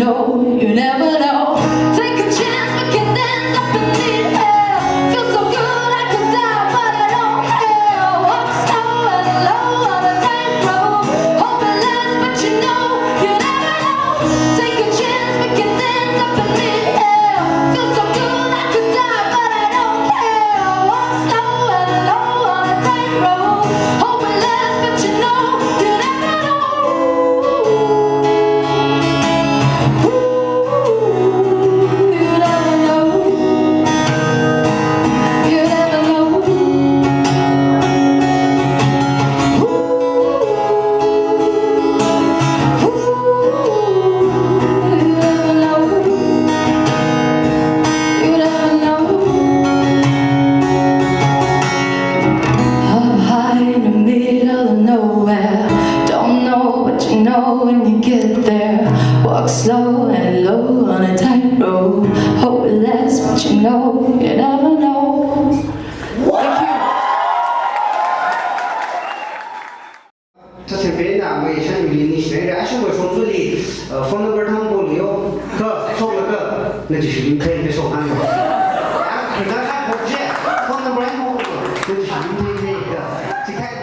know, you never know. Take a chance, we can dance up in the air. Feel so good, I could die, but I don't care. Walk slow and low on a tightrope. Hope it lasts, but you know, you never know. Take a chance, we can dance up in the air. Feel so good, I could die, but I don't care. Walk slow and low on a tightrope. Hope it lasts, but you know, you never know. When you get there, walk slow and low on a tightrope. Hope it lasts, but you know, you never know. Thank you. 这是别的，我也想与你现在生活中处理，放那个汤锅里哦，可说那个，那就是你可以给说饭了。可能还不接，放那边汤锅，那就是你那个，只看。